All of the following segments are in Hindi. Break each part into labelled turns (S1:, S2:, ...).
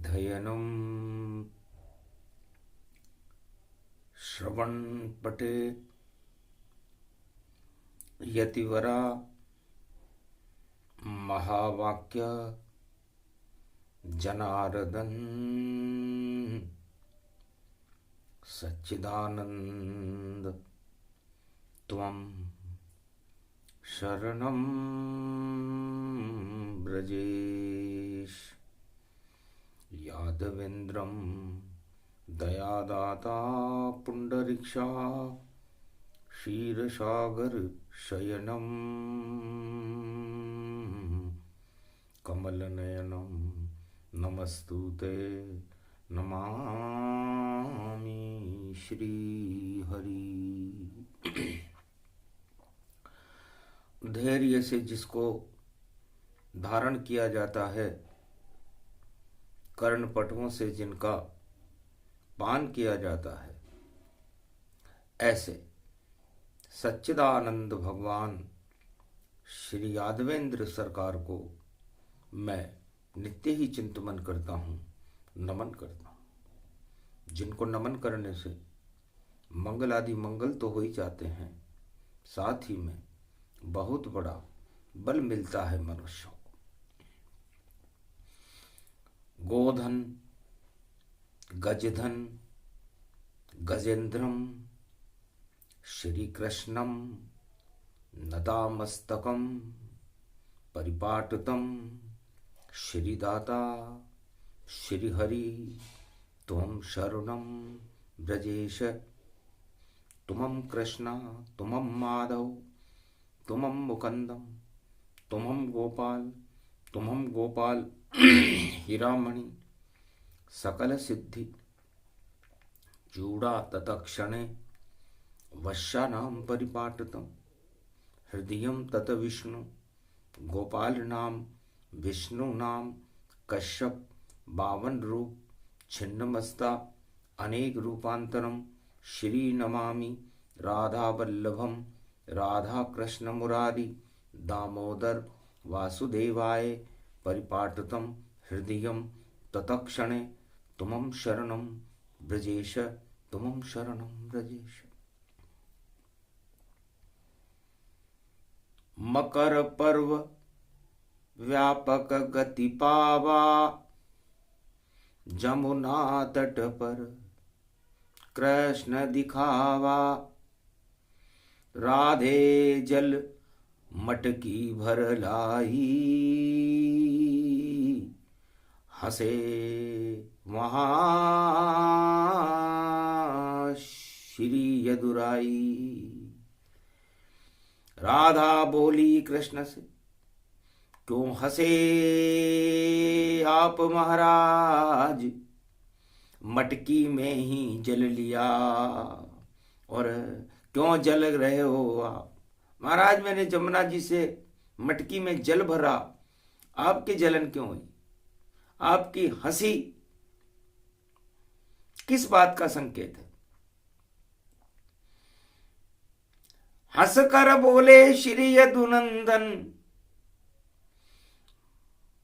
S1: धयनं श्रवणपठेत् यतिवरा महावाक्य जनार्दन सच्चिदानंद त्वं शरणं ब्रजेश। यादवेन्द्रं दयादाता पुंडरीक्षा क्षीरसागर शयनं कमलनयनं नमस्तुते नमामि श्रीहरि। धैर्य से जिसको धारण किया जाता है, कर्णपटुओं से जिनका पान किया जाता है, ऐसे सच्चिदानंद भगवान श्री यादवेंद्र सरकार को मैं नित्य ही चिंतन करता हूँ, नमन करता हूँ। जिनको नमन करने से मंगल आदि मंगल तो हो ही जाते हैं, साथ ही में बहुत बड़ा बल मिलता है मनुष्यों को। गोधन गजधन गजेंद्रम श्री कृष्णम नदामस्तकम परिपाटतम श्रीदाता श्रीहरि त्वं शरणं ब्रजेश। तुमं कृष्ण तुमं माधव तुमं मुकुंदम तुमं गोपाल हीरामणि सकल सिद्धि चूड़ा तत्क्षणे वश्यानां परिपाटतम हृदयं तत विष्णु गोपाल नाम विष्णु नाम कश्यप 52 रूप छिन्नमस्ता अनेक रूपांतरम श्री नमामि राधा वल्लभम राधा कृष्ण मुरारी दामोदर वासुदेवाय परिपाटतम हृदयं तत्क्षणे तुमं शरणं ब्रजेश तुमं शरणं ब्रजेश। मकर पर्व व्यापक गति पावा जमुना तट पर कृष्ण दिखावा। राधे जल मटकी भर लाई हंसे वहाँ श्री यदुराई। राधा बोली कृष्ण से क्यों हंसे आप महाराज, मटकी में ही जल लिया और क्यों जल रहे हो आप। महाराज मैंने जमुना जी से मटकी में जल भरा, आपकी जलन क्यों हुई? आपकी हंसी किस बात का संकेत है? हंस कर बोले श्री यदुनंदन,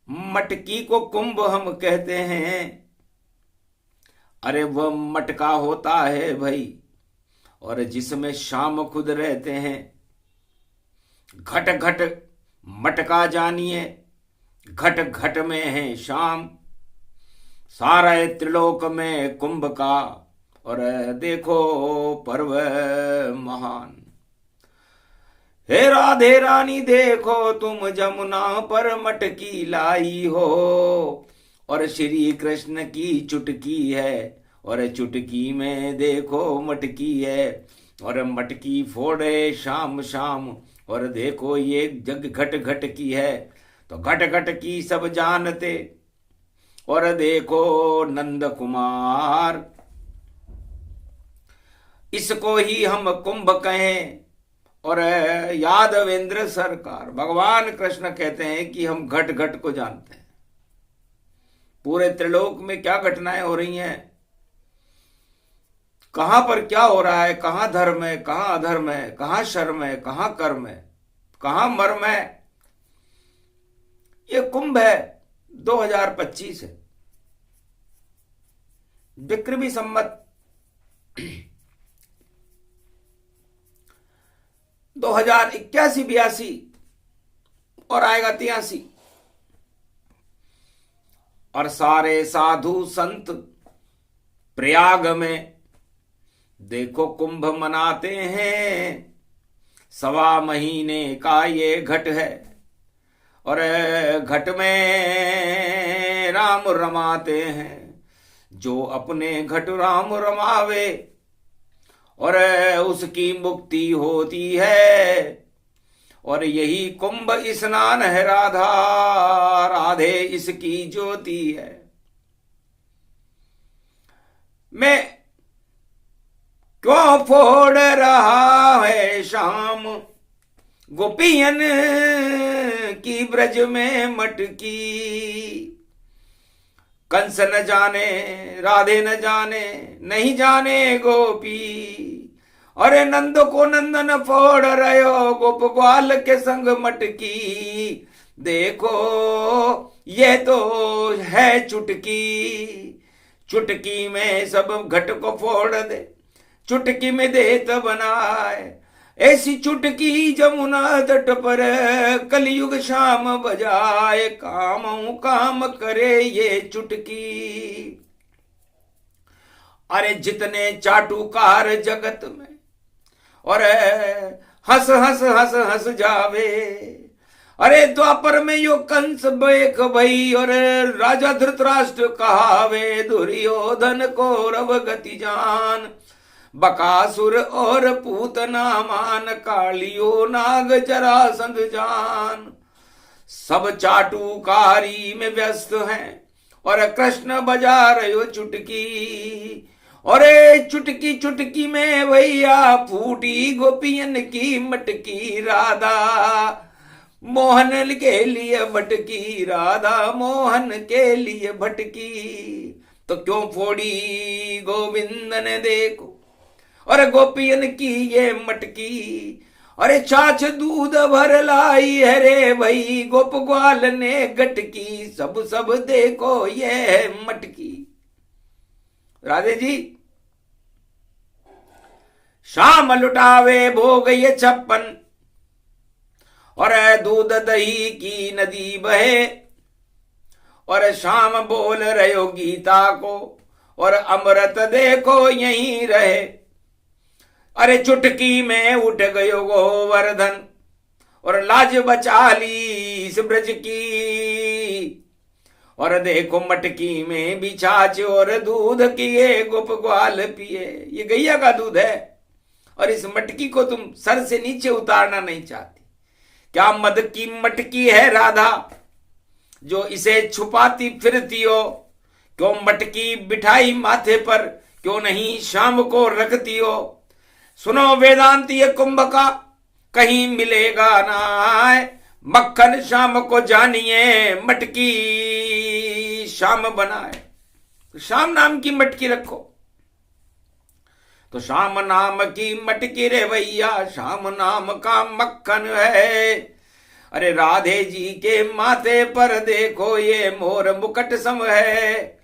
S1: मटकी को कुंभ हम कहते हैं। अरे वह मटका होता है भाई, और जिसमें शाम खुद रहते हैं। घट घट मटका जानिए, घट घट में है शाम। सारा त्रिलोक में कुंभ का और देखो पर्व महान। हे राधे रानी देखो तुम जमुना पर मटकी लाई हो, और श्री कृष्ण की चुटकी है और चुटकी में देखो मटकी है। और मटकी फोड़े शाम शाम और देखो ये जग घट घट की है। तो घट घट की सब जानते और देखो नंद कुमार, इसको ही हम कुंभ कहें। और यादवेंद्र सरकार भगवान कृष्ण कहते हैं कि हम घट घट को जानते हैं। पूरे त्रिलोक में क्या घटनाएं हो रही हैं, कहां पर क्या हो रहा है, कहां धर्म है, कहां अधर्म है, कहां शर्म है, कहां कर्म है, कहां मर्म है, ये कुंभ है। 2025 है, विक्रमी संवत 2081-82 और आएगा 83। और सारे साधु संत प्रयाग में देखो कुंभ मनाते हैं, 1.25 महीने का ये घट है, और घट में राम रमाते हैं। जो अपने घट राम रमावे और उसकी मुक्ति होती है। और यही कुंभ स्नान है राधा, राधे इसकी ज्योति है। मैं क्यों फोड़ रहा है शाम गोपियन की ब्रज में मटकी। कंस न जाने राधे न जाने, नहीं जाने गोपी। अरे नंद को नंदन फोड़ रहे हो, गोप ग्वाल के संग मटकी। देखो ये तो है चुटकी, चुटकी में सब घट को फोड़ दे, चुटकी में देत बनाए। ऐसी चुटकी जमुना तट पर कलयुग शाम बजाए। काम करे ये चुटकी। अरे जितने चाटुकार जगत में, और हंस हंस हंस हंस जावे। अरे द्वापर में यो कंस बेक भई, और राजा धृतराष्ट्र कहावे। दुर्योधन कौरव गति जान, बकासुर और पूतना मान। कालियो नाग जरासंध जान। सब चाटुकारी में व्यस्त हैं, और कृष्ण बजा रहे चुटकी। और चुटकी चुटकी में भैया फूटी गोपियन की मटकी। राधा मोहन के लिए भटकी, राधा मोहन के लिए भटकी। तो क्यों फोड़ी गोविंद ने देखो और गोपियन की ये मटकी। अरे छाछ दूध भर लाई है रे भाई, गोप ग्वाल ने गटकी। सब सब देखो ये मटकी। राधे जी शाम लुटावे भोग ये 56, और दूध दही की नदी बहे। और शाम बोल रहे हो गीता को, और अमृत देखो यहीं रहे। अरे चुटकी में उठ गयो गोवर्धन, और लाज बचा ली इस ब्रज की। और देखो मटकी में भी छाछ और दूध किए गोप ग्वाल पिए। ये गैया का दूध है, और इस मटकी को तुम सर से नीचे उतारना नहीं चाहती। क्या मद की मटकी है राधा, जो इसे छुपाती फिरती हो। क्यों मटकी बिठाई माथे पर, क्यों नहीं शाम को रखती हो। सुनो वेदांत ये कुंभ का कहीं मिलेगा ना। मक्खन शाम को जानिए, मटकी शाम बनाए। शाम नाम की मटकी रखो। तो शाम नाम की मटकी रे भैया, शाम नाम का मक्खन है। अरे राधे जी के माथे पर देखो ये मोर मुकुट सम है।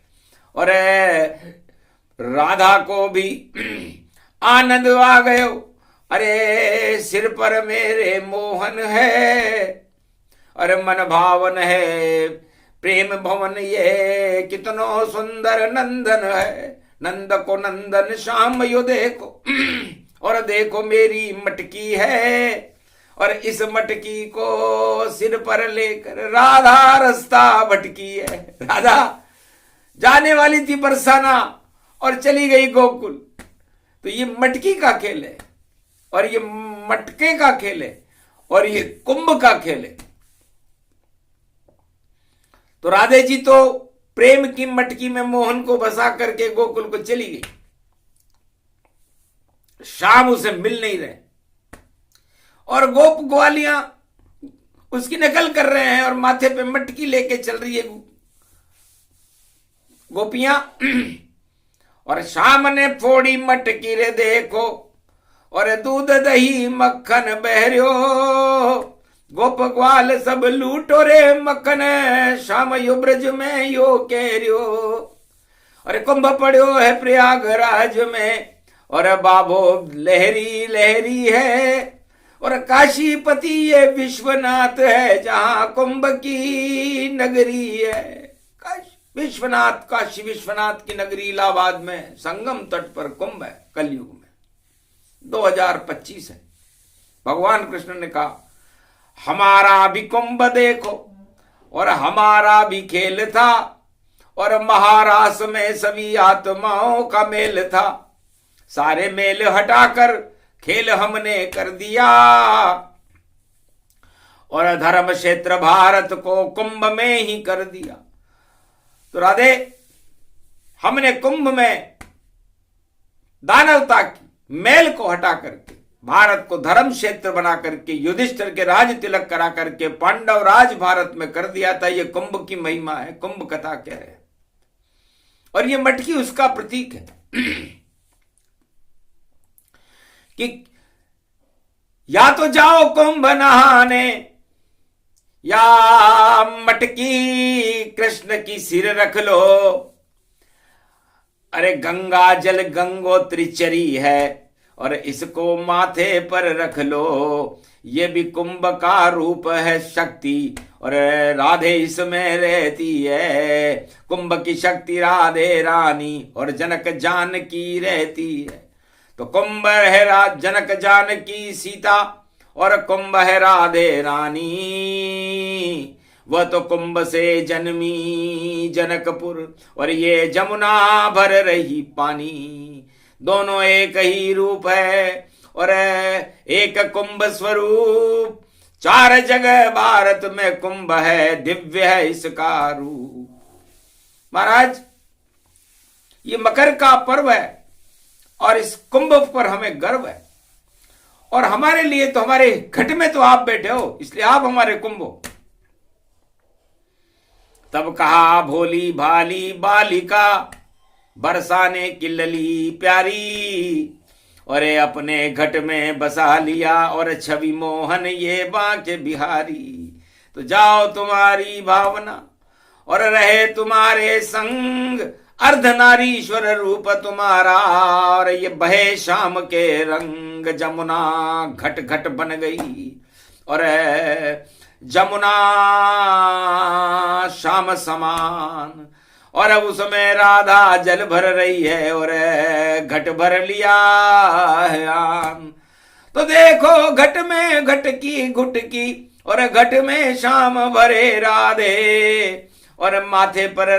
S1: और राधा को भी आनंद आ गयो। अरे सिर पर मेरे मोहन है, अरे मन भावन है प्रेम भवन। ये कितनो सुंदर नंदन है, नंद को नंदन श्याम यो देखो। और देखो मेरी मटकी है, और इस मटकी को सिर पर लेकर राधा रास्ता भटकी है। राधा जाने वाली थी बरसाना और चली गई गोकुल। तो ये मटकी का खेल है, और ये मटके का खेल है, और ये कुंभ का खेल है। तो राधे जी तो प्रेम की मटकी में मोहन को बसा करके गोकुल को चली गई। शाम उसे मिल नहीं रहे, और गोप ग्वालियां उसकी नकल कर रहे हैं, और माथे पे मटकी लेके चल रही है गोपियां। और शाम ने फोड़ी मटकी रे देखो, और दूध दही मक्खन बहरियो। गोप ग्वाल सब लूटो रे मक्खन, शाम यो ब्रज में यो केरियो। अरे कुंभ पड़ो है प्रयागराज में, और बाबो लहरी लहरी है। और काशीपति ये विश्वनाथ है, जहां कुंभ की नगरी है। विश्वनाथ, काशी विश्वनाथ की नगरी इलाहाबाद में संगम तट पर कुंभ है कलयुग में। 2025 है। भगवान कृष्ण ने कहा हमारा भी कुंभ देखो, और हमारा भी खेल था, और महारास में सभी आत्माओं का मेल था। सारे मेल हटाकर खेल हमने कर दिया, और धर्म क्षेत्र भारत को कुंभ में ही कर दिया। तो राधे, हमने कुंभ में दानवता की मेल को हटा करके भारत को धर्म क्षेत्र बना करके युधिष्ठिर के राज तिलक करा करके पांडव राज भारत में कर दिया था। ये कुंभ की महिमा है, कुंभ कथा कह रहे हैं। और ये मटकी उसका प्रतीक है कि या तो जाओ कुंभ नहाने, या मटकी कृष्ण की सिर रख लो। अरे गंगा जल गंगोत्री चरी है, और इसको माथे पर रख लो। ये भी कुंभ का रूप है शक्ति, और राधे इसमें रहती है। कुंभ की शक्ति राधे रानी, और जनक जानकी रहती है। तो कुंभ है जनक जानकी सीता, और कुंभ है राधे रानी। वह तो कुंभ से जन्मी जनकपुर, और ये जमुना भर रही पानी। दोनों एक ही रूप है, और एक कुंभ स्वरूप। चार जगह भारत में कुंभ है, दिव्य है इसका रूप। महाराज, ये मकर का पर्व है, और इस कुंभ पर हमें गर्व है। और हमारे लिए तो, हमारे घट में तो आप बैठे हो, इसलिए आप हमारे कुंभ हो। तब कहा भोली भाली बालिका, बरसाने की लली प्यारी। और अपने घट में बसा लिया, और छवि मोहन ये बांके बिहारी। तो जाओ तुम्हारी भावना, और रहे तुम्हारे संग अर्धनारीश्वर रूप तुम्हारा। और ये बहे शाम के रंग, जमुना घट घट बन गई। और जमुना शाम समान, और अब उसमें राधा जल भर रही है, और घट भर लिया है आम। तो देखो घट में घट की घुटकी, और घट में शाम भरे राधे। और माथे पर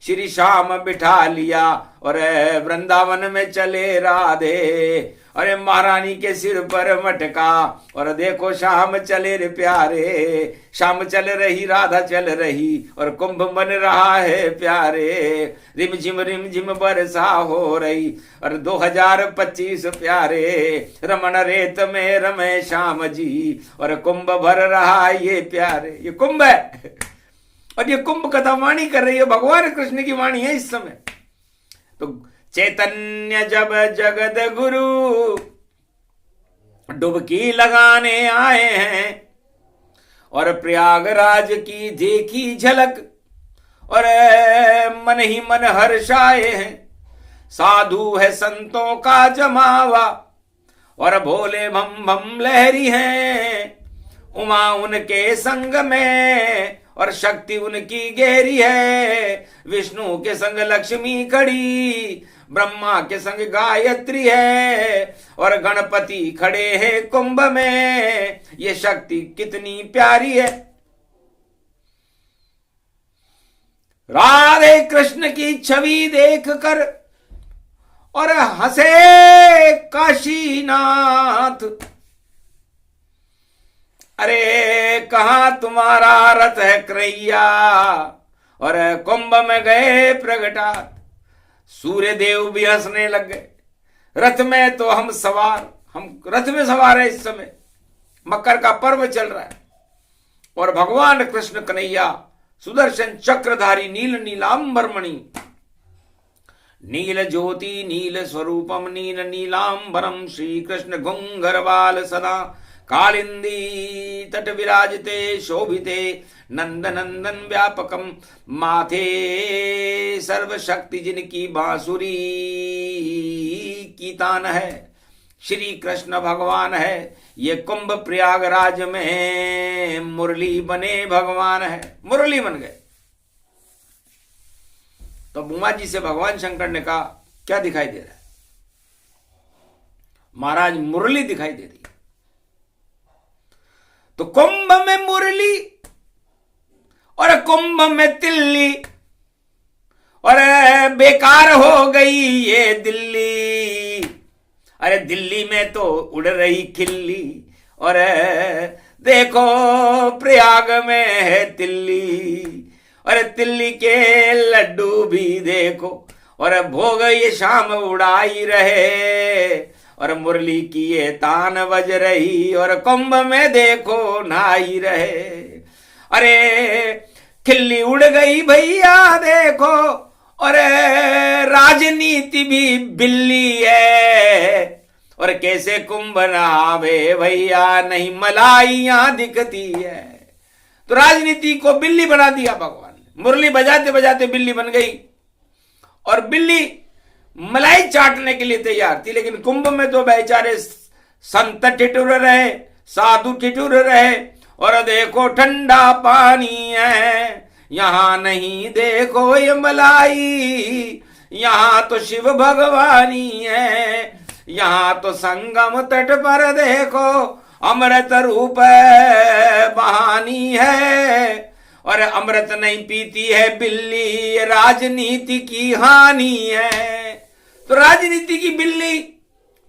S1: श्री श्याम बिठा लिया, और वृंदावन में चले राधे। अरे महारानी के सिर पर मटका, और देखो शाम चले रे प्यारे। शाम चल रही, राधा चल रही, और कुंभ बन रहा है प्यारे। रिम झिम बरसा हो रही, और 2025 प्यारे। रमन रेत में रमे श्याम जी, और कुंभ भर रहा ये प्यारे। ये कुंभ है, और ये कुंभ कथा वाणी कर रही है, भगवान कृष्ण की वाणी है इस समय। तो चैतन्य जब जगत गुरु डुबकी लगाने आए हैं, और प्रयागराज की देखी झलक, और मन ही मन हर्षाए हैं। साधु है संतों का जमावा, और भोले भम भम लहरी हैं। उमा उनके संग में, और शक्ति उनकी गहरी है। विष्णु के संग लक्ष्मी खड़ी, ब्रह्मा के संग गायत्री है, और गणपति खड़े हैं कुंभ में। ये शक्ति कितनी प्यारी है। राधे कृष्ण की छवि देखकर और हंसे काशीनाथ। अरे कहां तुम्हारा रथ है कन्हैया, और कुंभ में गए प्रगटात। सूर्य देव भी हंसने लग गए। रथ में तो हम रथ में सवार है। इस समय मकर का पर्व चल रहा है, और भगवान कृष्ण कन्हैया सुदर्शन चक्रधारी नील नीलांबरमणि, नील ज्योति नील स्वरूपम नील नीलांबरम, श्री कृष्ण घुंघरवाल सदा कालिंदी तट विराजते शोभिते नंद नंदन व्यापकम, माथे सर्वशक्ति जिनकी बांसुरी की तान है, श्री कृष्ण भगवान है। ये कुंभ प्रयागराज में मुरली बने भगवान है, मुरली बन गए। तो उमा जी से भगवान शंकर ने कहा क्या दिखाई दे रहा है? महाराज मुरली दिखाई दे रही है। तो कुंभ में मुरली और कुंभ में तिल्ली, और बेकार हो गई ये दिल्ली। अरे दिल्ली में तो उड़ रही खिल्ली, और देखो प्रयाग में है तिल्ली, और तिल्ली के लड्डू भी देखो, और भोग ये शाम उड़ाई रहे, और मुरली की ये तान बज रही, और कुंभ में देखो नहाई रहे। अरे खिल्ली उड़ गई भैया देखो, और राजनीति भी बिल्ली है, और कैसे कुंभ नहावे भैया नहीं मलाइयां दिखती है। तो राजनीति को बिल्ली बना दिया भगवान ने, मुरली बजाते बजाते बिल्ली बन गई, और बिल्ली मलाई चाटने के लिए तैयार थी। लेकिन कुंभ में तो बेचारे संत ठिठुर रहे, साधु ठिठुर रहे, और देखो ठंडा पानी है, यहां नहीं देखो ये मलाई, यहां तो शिव भगवानी है, यहां तो संगम तट पर देखो अमृत रूप बहानी है, और अमृत नहीं पीती है बिल्ली, राजनीति की हानि है। तो राजनीति की बिल्ली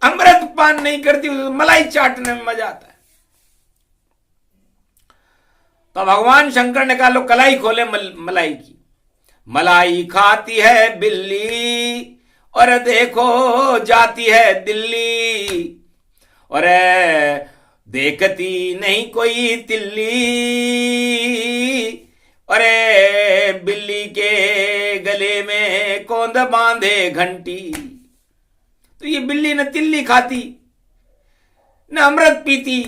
S1: अमृत पान नहीं करती, मलाई चाटने में मजा आता है। तो भगवान शंकर ने कहा लो कलाई खोले मलाई की। मलाई खाती है बिल्ली, और देखो जाती है दिल्ली, और देखती नहीं कोई तिल्ली, अरे बिल्ली के गले में कौंद बांधे घंटी। तो ये बिल्ली न तिल्ली खाती न अमृत पीती,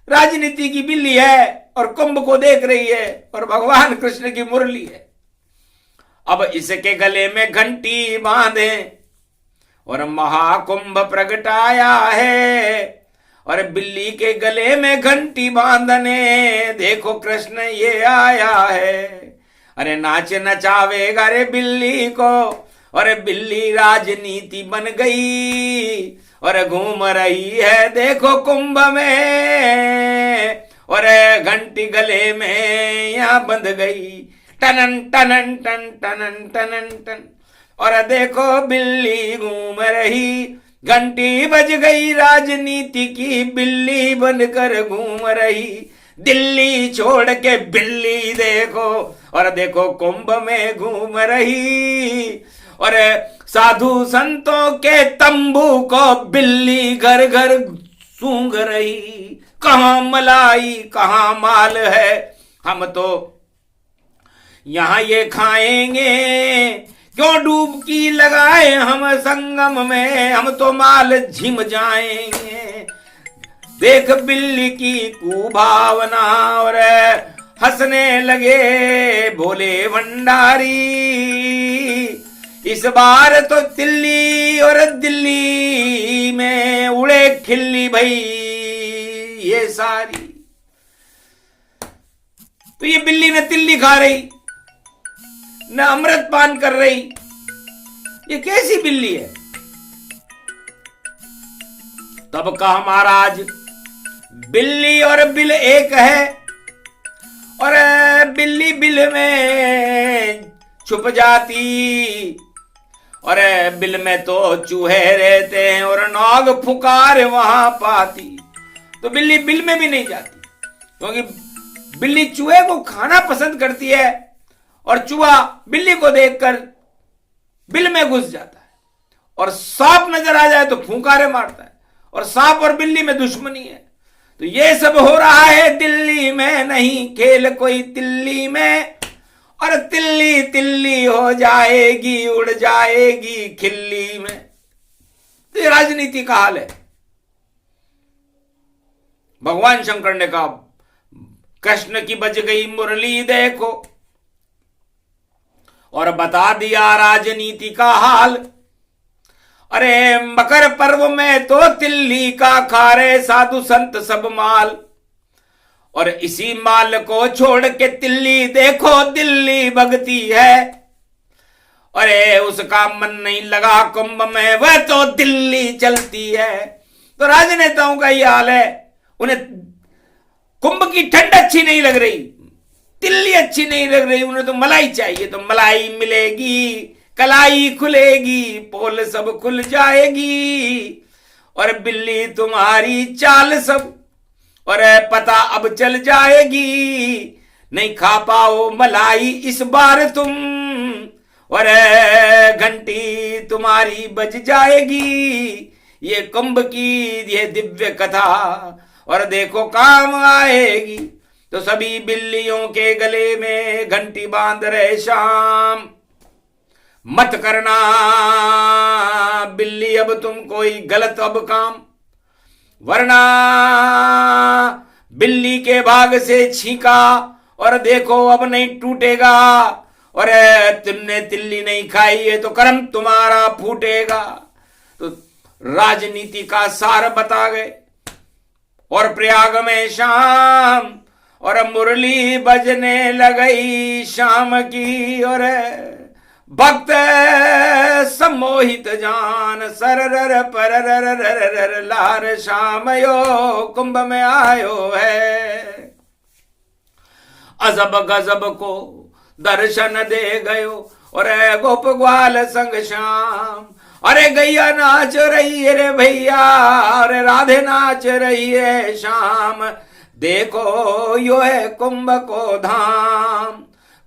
S1: राजनीति की बिल्ली है, और कुंभ को देख रही है, और भगवान कृष्ण की मुरली है। अब इसके गले में घंटी बांधे, और महाकुंभ प्रगटाया है, और बिल्ली के गले में घंटी बांधने देखो कृष्ण ये आया है। अरे नाच नचावेगा रे बिल्ली को, और बिल्ली राजनीति बन गई, और घूम रही है देखो कुंभ में, और घंटी गले में यहां बंध गई, टनन टनन टन टनन टनन टन, और देखो बिल्ली घूम रही, घंटी बज गई, राजनीति की बिल्ली बनकर घूम रही, दिल्ली छोड़ के बिल्ली देखो, और देखो कुंभ में घूम रही, और साधु संतों के तंबू को बिल्ली घर घर सूंघ रही। कहां मलाई कहां माल है, हम तो यहां ये खाएंगे, क्यों डूबकी लगाए हम संगम में, हम तो माल झिम जाएंगे। देख बिल्ली की कुभावना, और हंसने लगे भोले भंडारी, इस बार तो तिल्ली और दिल्ली में उड़े खिल्ली भई ये सारी। तो ये बिल्ली न तिल्ली खा रही न अमृत पान कर रही, ये कैसी बिल्ली है? तब कहा महाराज बिल्ली और बिल एक है, और बिल्ली बिल में छुप जाती, और बिल में तो चूहे रहते हैं, और नाग फुकार वहां पाती। तो बिल्ली बिल में भी नहीं जाती, क्योंकि बिल्ली चूहे को खाना पसंद करती है, और चूहा बिल्ली को देखकर बिल में घुस जाता है, और सांप नजर आ जाए तो फुंकारे मारता है, और सांप और बिल्ली में दुश्मनी है। तो ये सब हो रहा है दिल्ली में, नहीं खेल कोई तिल्ली में, और तिल्ली तिल्ली हो जाएगी, उड़ जाएगी खिल्ली में। तो ये राजनीति का हाल है। भगवान शंकर ने कहा कृष्ण की बज गई मुरली देखो, और बता दिया राजनीति का हाल। अरे मकर पर्व में तो तिल्ली का खा रहे साधु संत सब माल, और इसी माल को छोड़ के तिल्ली देखो दिल्ली भगती है। अरे उसका मन नहीं लगा कुंभ में, वह तो दिल्ली चलती है। तो राजनेताओं का ये हाल है, उन्हें कुंभ की ठंड अच्छी नहीं लग रही, दिल्ली अच्छी नहीं लग रही, उन्हें तो मलाई चाहिए। तो मलाई मिलेगी, कलाई खुलेगी, पोल सब खुल जाएगी, और बिल्ली तुम्हारी चाल सब और पता अब चल जाएगी। नहीं खा पाओ मलाई इस बार तुम, और घंटी तुम्हारी बज जाएगी। ये कुंभ की ये दिव्य कथा और देखो काम आएगी। तो सभी बिल्लियों के गले में घंटी बांध रहे शाम, मत करना बिल्ली अब तुम कोई गलत अब काम, वरना बिल्ली के भाग से छींका और देखो अब नहीं टूटेगा। और तुमने तिल्ली नहीं खाई है तो कर्म तुम्हारा फूटेगा। तो राजनीति का सार बता गए। और प्रयाग में शाम और मुरली बजने लगई शाम की, और भक्त सम्मोहित जान सरर परर लार शाम यो कुंभ में आयो है। अजब गजब को दर्शन दे गयो और गोप ग्वाल संग श्याम। अरे गैया नाच रही है रे भैया, अरे राधे नाच रही है शाम। देखो यो है कुंभ को धाम,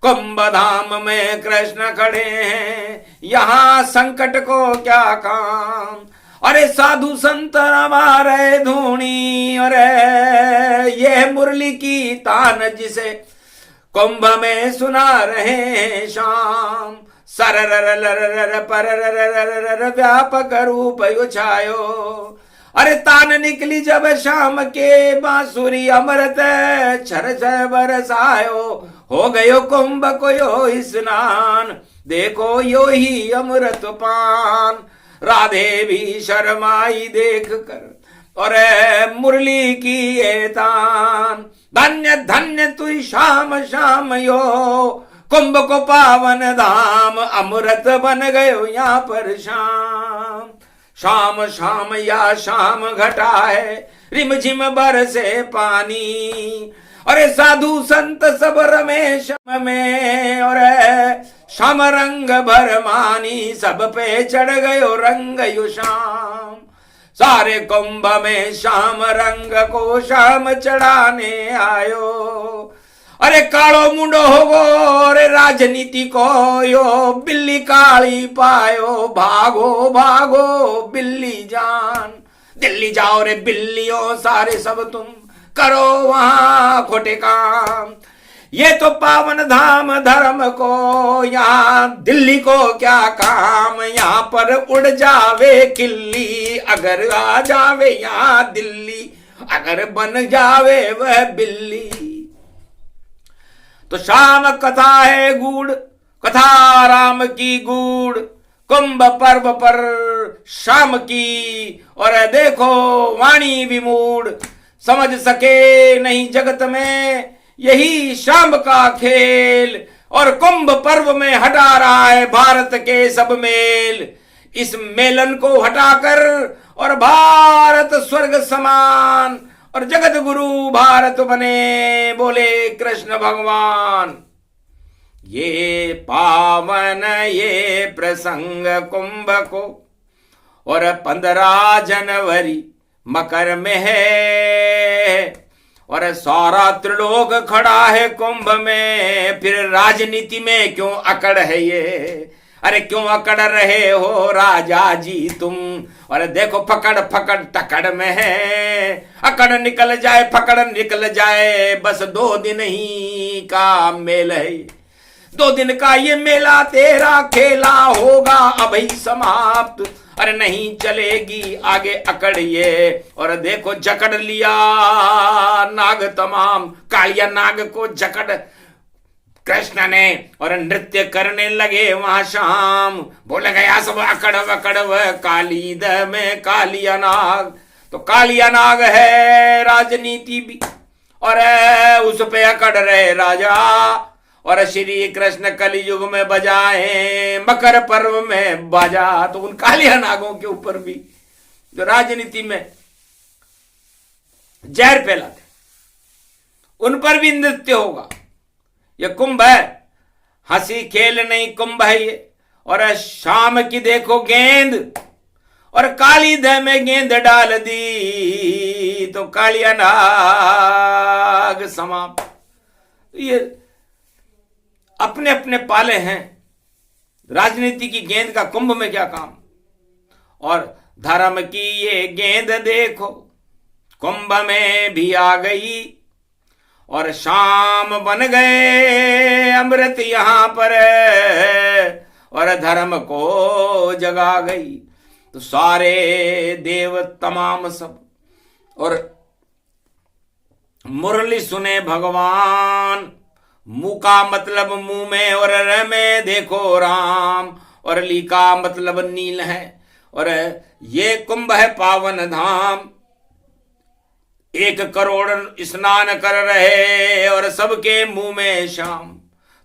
S1: कुंभ धाम में कृष्ण खड़े हैं, यहाँ संकट को क्या काम। अरे साधु संत रमा रहे धूनी, अरे ये मुरली की तान जिसे कुंभ में सुना रहे शाम। सरर पर व्यापक रूप उछायो, अरे तान निकली जब शाम के बांसुरी अमृत छर छर बरसायो। हो गयो कुंभ को यो स्नान, देखो यो ही अमृत पान। राधे भी शर्माई देख कर और मुरली की ये तान। धन्य धन्य तू शाम शाम यो कुंभ को पावन धाम, अमृत बन गयो यहाँ पर शाम। शाम शाम या शाम घटा है रिमझिम बरसे पानी। अरे साधु संत सब रमे श्याम में, और श्याम रंग भर मानी, सब पे चढ़ गयो रंग यु शाम। सारे कुंभ में श्याम रंग को श्याम चढ़ाने आयो। अरे कालो मुंडो हो गो अरे राजनीति को यो बिल्ली काली पायो। भागो भागो बिल्ली जान, दिल्ली जाओ रे बिल्लियों सारे सब तुम, करो वहां खोटे काम। ये तो पावन धाम धर्म को, यहाँ दिल्ली को क्या काम। यहाँ पर उड़ जावे किल्ली, अगर आ जावे यहाँ दिल्ली, अगर बन जावे वह बिल्ली। तो शाम कथा है गूढ़, कथा राम की गूढ़, कुंभ पर्व पर शाम की। और देखो वाणी विमूढ़, समझ सके नहीं जगत में यही शाम का खेल। और कुंभ पर्व में हटा रहा है भारत के सब मेल। इस मेलन को हटाकर और भारत स्वर्ग समान और जगत गुरु भारत बने, बोले कृष्ण भगवान। ये पावन ये प्रसंग कुंभ को, और 15 जनवरी मकर में है। और सारा त्रिलोक खड़ा है कुंभ में, फिर राजनीति में क्यों अकड़ है ये। अरे क्यों अकड़ रहे हो राजा जी तुम। और देखो पकड़ पकड़ टकड़ में है, अकड़ निकल जाए पकड़ निकल जाए, बस 2 दिन ही का मेल है। 2 दिन का ये मेला तेरा खेला होगा अभी समाप्त, अरे नहीं चलेगी आगे अकड़ ये। और देखो जकड़ लिया नाग तमाम, कालिया नाग को जकड़ कृष्ण ने, और नृत्य करने लगे वहां शाम। बोले गया सब अकड़ वकड़ व काली द में कालिया नाग। तो कालिया नाग है राजनीति भी, और उस पे अकड़ रहे राजा। और श्री कृष्ण कलयुग में बजाए मकर पर्व में बाजा। तो उन कालिया नागों के ऊपर भी जो राजनीति में जहर फैलाते, उन पर भी नृत्य होगा। ये कुंभ है, हंसी खेल नहीं कुंभ है ये। और शाम की देखो गेंद, और काली दह में गेंद डाल दी तो कालिया नाग समाप्त। ये अपने अपने पाले हैं, राजनीति की गेंद का कुंभ में क्या काम। और धर्म की ये गेंद देखो कुंभ में भी आ गई, और शाम बन गए अमृत यहां पर, और धर्म को जगा गई। तो सारे देव तमाम सब और मुरली सुने भगवान। मुंह का मतलब मुंह में, और र में देखो राम, और ली का मतलब नील है। और ये कुंभ है पावन धाम, 1 करोड़ स्नान कर रहे और सबके मुंह में शाम।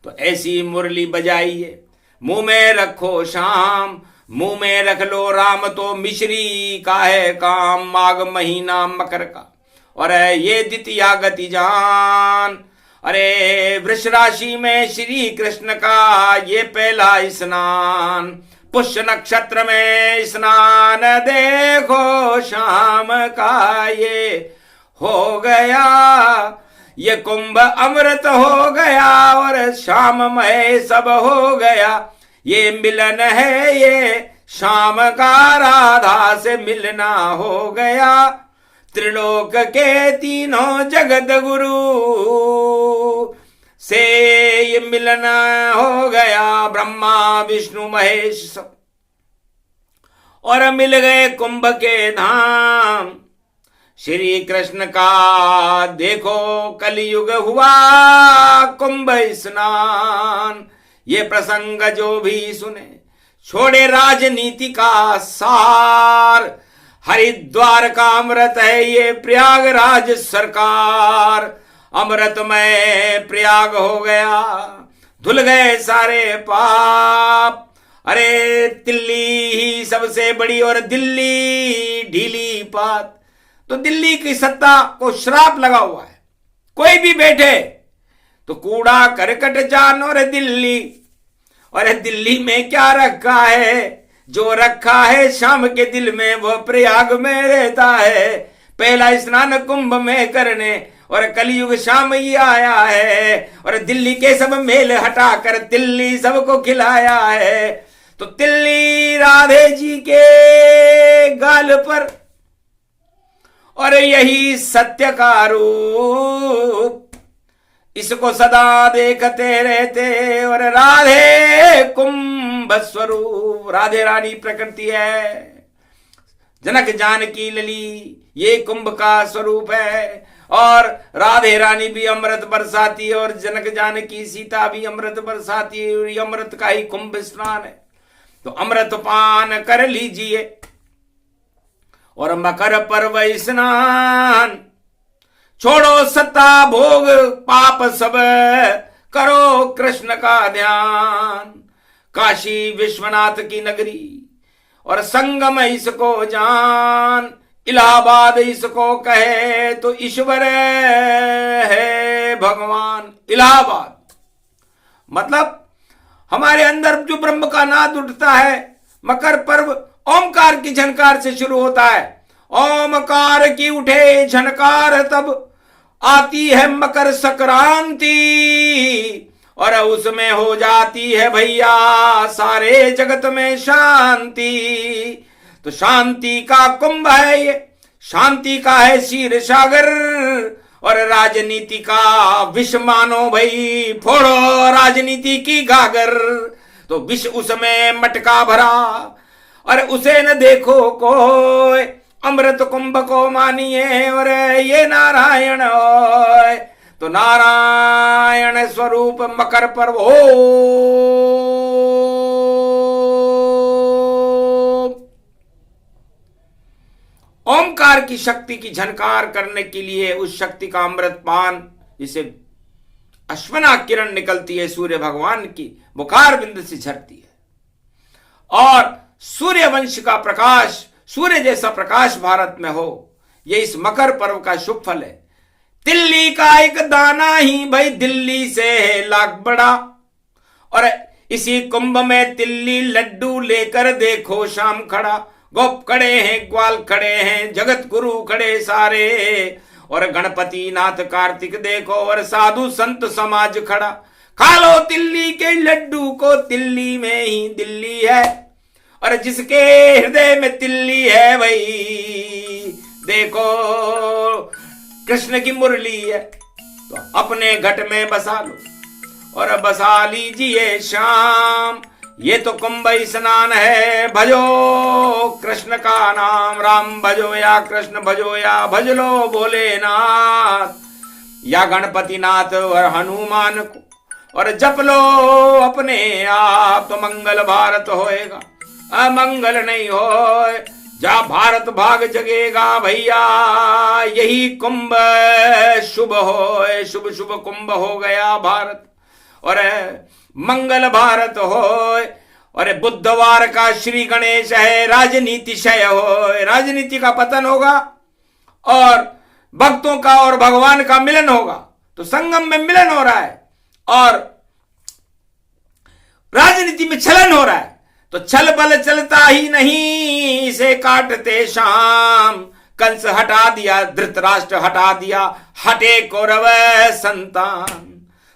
S1: तो ऐसी मुरली बजाइए, मुंह में रखो शाम, मुंह में रख लो राम तो मिश्री का है काम। माघ महीना मकर का, और ये द्वितीया गति जान। अरे वृष राशि में श्री कृष्ण का ये पहला स्नान। पुष्य नक्षत्र में स्नान देखो शाम का ये हो गया। ये कुंभ अमृत हो गया, और शाममय सब हो गया। ये मिलन है ये शाम का, राधा से मिलना हो गया। त्रिलोक के तीनों जगत गुरु से ये मिलन हो गया। ब्रह्मा विष्णु महेश सब, और मिल गए कुंभ के धाम। श्री कृष्ण का देखो कलयुग हुआ कुंभ स्नान। ये प्रसंग जो भी सुने छोड़े राजनीति का सार। हरिद्वार का अमृत है ये प्रयागराज सरकार। अमृतमय प्रयाग हो गया, धुल गए सारे पाप। अरे दिल्ली ही सबसे बड़ी और दिल्ली ढीली पात। तो दिल्ली की सत्ता को श्राप लगा हुआ है। कोई भी बैठे तो कूड़ा करकट जान। और दिल्ली, और दिल्ली में क्या रखा है? जो रखा है शाम के दिल में वो प्रयाग में रहता है। पहला स्नान कुंभ में करने और कलयुग शाम ही आया है। और दिल्ली के सब मेल हटाकर दिल्ली सबको खिलाया है। तो दिल्ली राधे जी के गाल पर, और यही सत्य का रूप, इसको सदा देखते रहते। और राधे कुंभ स्वरूप, राधे रानी प्रकृति है। जनक जानकी लली ये कुंभ का स्वरूप है। और राधे रानी भी अमृत बरसाती है, और जनक जानकी सीता भी अमृत बरसाती है। और ये अमृत का ही कुंभ स्नान है। तो अमृत पान कर लीजिए और मकर पर्व स्नान। छोड़ो सत्ता भोग पाप सब, करो कृष्ण का ध्यान। काशी विश्वनाथ की नगरी और संगम इसको जान। इलाहाबाद इसको कहे तो ईश्वर है भगवान। इलाहाबाद मतलब हमारे अंदर जो ब्रह्म का नाद उठता है। मकर पर्व ओमकार की झनकार से शुरू होता है। ओमकार की उठे झनकार तब आती है मकर संक्रांति, और उसमें हो जाती है भैया सारे जगत में शांति। तो शांति का कुंभ है ये, शांति का है क्षीर सागर। और राजनीति का विष मानो भाई, फोड़ो राजनीति की गागर, तो विष उसमें मटका भरा, और उसे न देखो कोई, अमृत कुंभ को मानिए, और ये नारायण होय, तो नारायण स्वरूप मकर पर्व हो। ओमकार की शक्ति की झनकार करने के लिए उस शक्ति का अमृत पान, जिसे अश्वना किरण निकलती है सूर्य भगवान की मुखार बिंद से झरती है, और सूर्य वंश का प्रकाश, सूर्य जैसा प्रकाश भारत में हो, यह इस मकर पर्व का शुभ फल है। तिल्ली का एक दाना ही भाई दिल्ली से है लाख बड़ा, और इसी कुंभ में तिल्ली लड्डू लेकर देखो शाम खड़ा, गोप खड़े हैं, ग्वाल खड़े हैं, जगत गुरु खड़े सारे, और गणपति नाथ कार्तिक देखो, और साधु संत समाज खड़ा, खा लो तिल्ली के लड्डू को, तिल्ली में ही दिल्ली है, और जिसके हृदय में तिल्ली है भाई, देखो कृष्ण की मुरली है, तो अपने घट में बसा लो और बसा लीजिए श्याम। ये तो कुंभ स्नान है, भजो कृष्ण का नाम, राम भजो या कृष्ण भजो या भज लो भोलेनाथ, या गणपति नाथ और हनुमान को, और जप लो अपने आप, तो मंगल भारत होएगा, अमंगल नहीं होए, जा भारत भाग जगेगा भैया। यही कुंभ शुभ होए, शुभ शुभ कुंभ हो गया भारत, और मंगल भारत होए, और बुधवार का श्री गणेश है, राजनीति क्षय होए, राजनीति का पतन होगा, और भक्तों का और भगवान का मिलन होगा, तो संगम में मिलन हो रहा है, और राजनीति में छलन हो रहा है, तो छल बल चलता ही नहीं, इसे काटते शाम, कंस हटा दिया, धृतराष्ट्र हटा दिया, हटे कौरव संतान,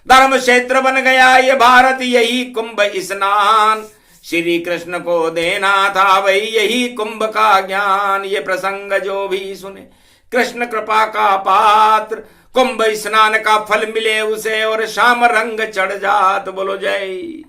S1: धर्म क्षेत्र बन गया ये भारत, यही कुंभ स्नान, श्री कृष्ण को देना था वही यही कुंभ का ज्ञान। ये प्रसंग जो भी सुने कृष्ण कृपा का पात्र, कुंभ स्नान का फल मिले उसे, और श्याम रंग चढ़ जात। बोलो जय